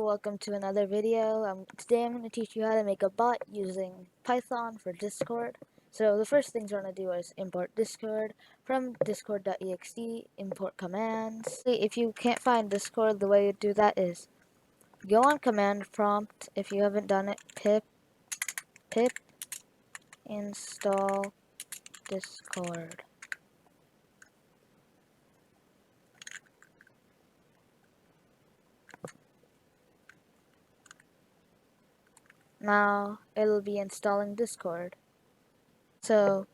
welcome to another video. Today I'm going to teach you how to make a bot using Python for Discord. So the first things we're going to do is import Discord from discord.exe, import commands. If you can't find Discord, the way you do that is go on command prompt. If you haven't done it, pip install Discord. Now it'll be installing Discord. So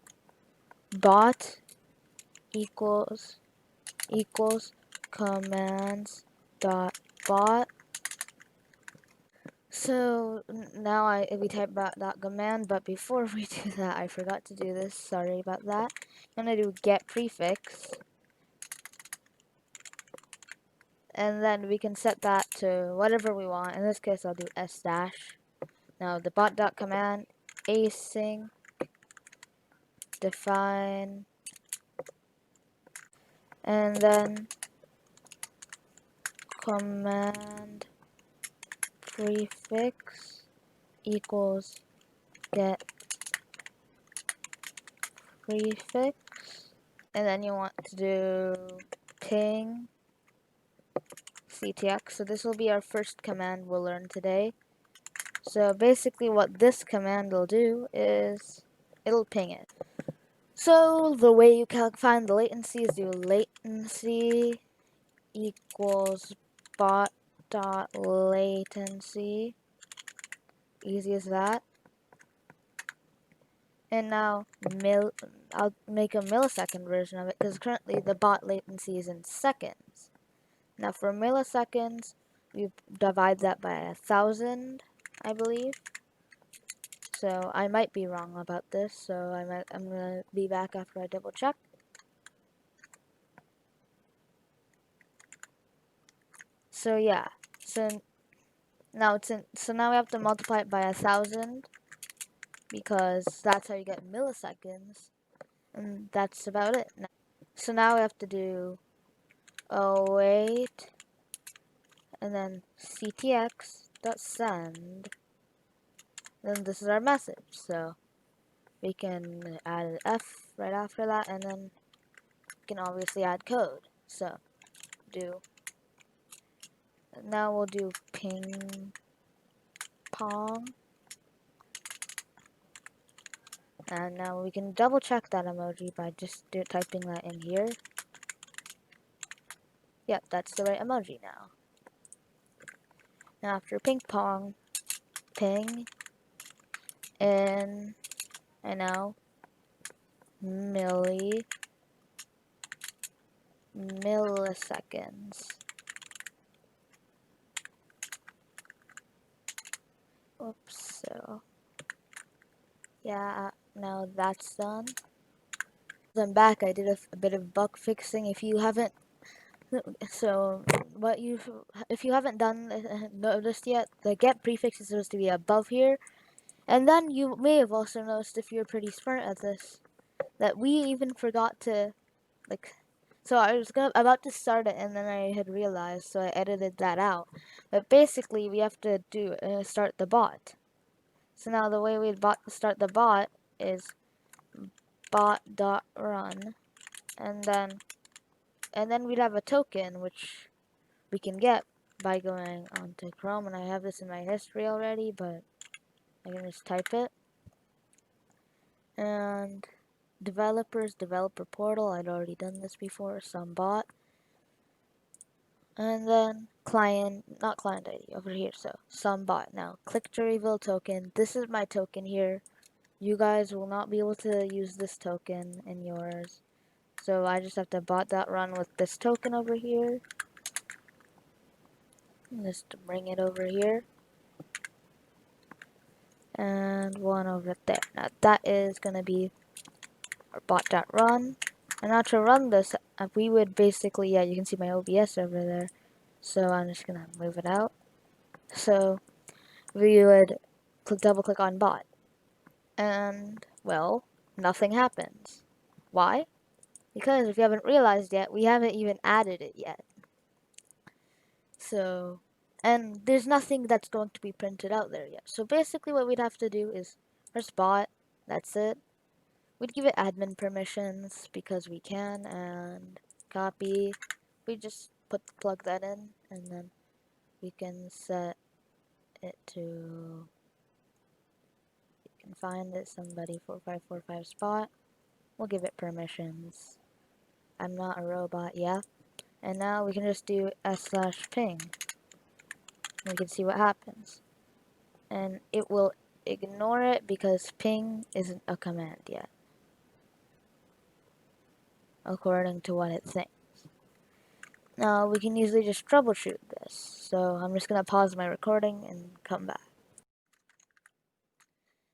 bot equals commands dot bot. So now we type that command, but before we do that, I forgot to do this. Sorry about that. I'm gonna do get prefix, and then we can set that to whatever we want. In this case, I'll do s dash. Now the bot dot command async define, and then command prefix equals get prefix, and then you want to do ping ctx. So this will be our first command we'll learn today. So basically what this command will do is it'll ping it. So the way you can find the latency is do latency equals bot dot latency. Easy as that. And now I'll make a millisecond version of it because currently the bot latency is in seconds. Now for milliseconds, we divide that by 1,000, I believe. So I might be wrong about this, so I'm gonna be back after I double check. So yeah, so now now we have to multiply it by 1,000 because that's how you get milliseconds, and that's about it. So now we have to do await and then ctx.send. Then this is our message. So we can add an F right after that, and then we can obviously add code. So now we'll do ping pong, and now we can double check that emoji by just typing that in here. Yep, that's the right emoji now. Now after ping pong, ping in, and now milliseconds. Oops, so yeah, now that's done. I'm back. I did a bit of bug fixing. If you haven't, if you haven't noticed yet, the get prefix is supposed to be above here, and then you may have also noticed, if you're pretty smart at this, that we even forgot to So I was about to start it, and then I had realized, so I edited that out. But basically, we have to start the bot. So now the way we start the bot is bot.run, and then we'd have a token which we can get by going onto Chrome, and I have this in my history already, but I can just type it. And developer portal, I'd already done this before, some bot. And then not client ID over here, so some bot. Now click to reveal token. This is my token here. You guys will not be able to use this token in yours. So I just have to bot.run with this token over here. Just to bring it over here. And one over there. Now that is going to be our bot.run. And now to run this, we would basically, yeah, you can see my OBS over there. So I'm just going to move it out. So we would double click on bot. And, well, nothing happens. Why? Because if you haven't realized yet, we haven't even added it yet. So and there's nothing that's going to be printed out there yet. So basically what we'd have to do is press bot, that's it. We'd give it admin permissions because we can, and copy. We just plug that in, and then we can set it to, you can find it, somebody 4545 spot. We'll give it permissions. I'm not a robot, yeah. And now we can just do s/ping. We can see what happens. And it will ignore it because ping isn't a command yet, according to what it thinks. Now we can easily just troubleshoot this. So I'm just gonna pause my recording and come back.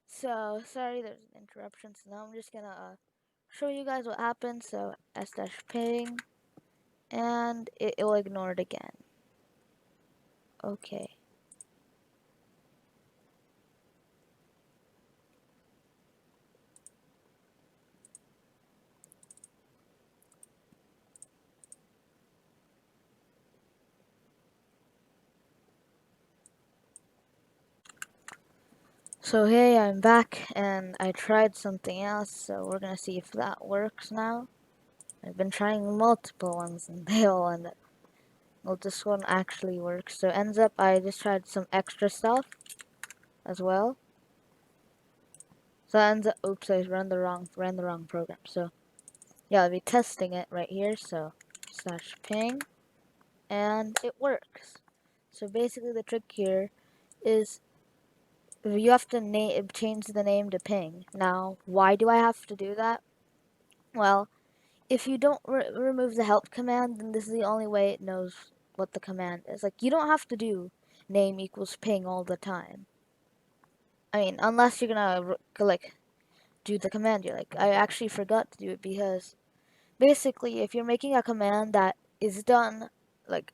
So sorry, there's an interruption. So now I'm just gonna show you guys what happened. So s-ping, and it will ignore it again. Okay. So hey, I'm back, and I tried something else, so we're gonna see if that works now. I've been trying multiple ones, and they all end up, well, this one actually works. So ends up, I just tried some extra stuff as well. So that ends up, oops, I ran the wrong program. So yeah, I'll be testing it right here. So /ping, and it works. So basically, the trick here is you have to change the name to ping. Now, why do I have to do that? Well, if you don't remove the help command, then this is the only way it knows what the command is. Like, you don't have to do name equals ping all the time. I mean, unless you're gonna like do the command. You're like, I actually forgot to do it because basically, if you're making a command that is done like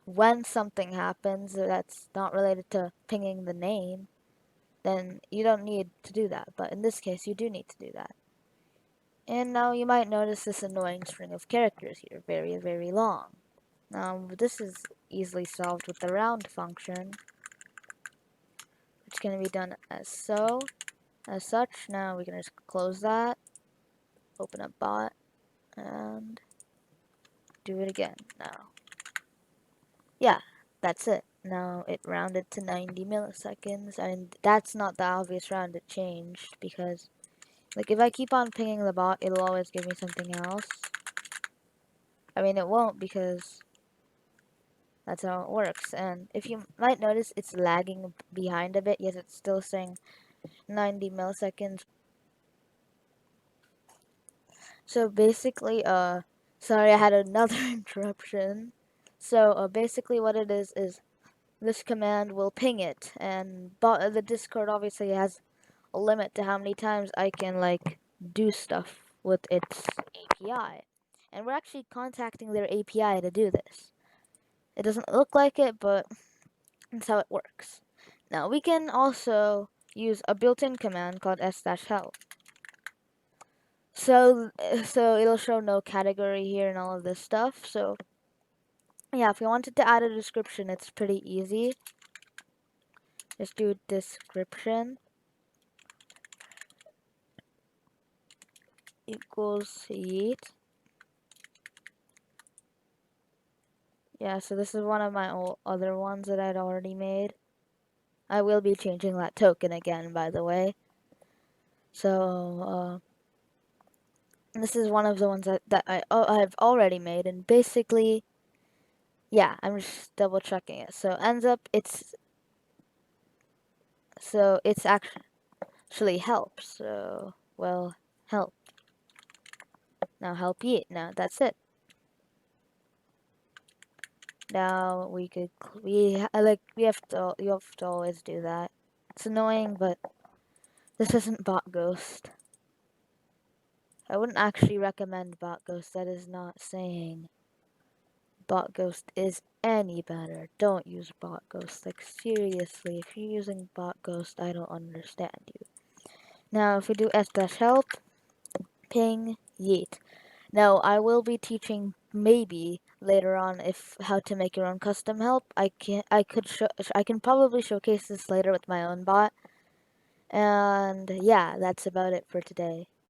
when something happens that's not related to pinging the name, then you don't need to do that. But in this case, you do need to do that. And now you might notice this annoying string of characters here, very, very long. Now, this is easily solved with the round function, which can be done as so. As such, now we can just close that, open up bot, and do it again now. Yeah, that's it. Now it rounded to 90 milliseconds, and that's not the obvious round it changed, because like if I keep on pinging the bot, it'll always give me something else. I mean, it won't, because that's how it works. And if you might notice, it's lagging behind a bit. Yes, it's still saying 90 milliseconds. So basically, sorry, I had another interruption. So basically what it is this command will ping it, and the Discord obviously has a limit to how many times I can like do stuff with its API. And we're actually contacting their API to do this. It doesn't look like it, but that's how it works. Now we can also use a built-in command called s-help. So it'll show no category here and all of this stuff. So yeah, if you wanted to add a description, it's pretty easy. Just do description equals yeet. Yeah, so this is one of my other ones that I'd already made. I will be changing that token again, by the way. So, this is one of the ones that I've already made, and basically, yeah, I'm just double checking it. So ends up it's actually help. So, well, help. Now help yeet. Now that's it. Now we could you have to always do that. It's annoying, but this isn't bot ghost. I wouldn't actually recommend bot ghost. That is not saying bot ghost is any better. Don't use bot ghost. Like seriously, if you're using bot ghost, I don't understand you. Now if we do s-help ping yeet. Now I will be teaching maybe later on if how to make your own custom help. I can probably showcase this later with my own bot. And yeah, that's about it for today.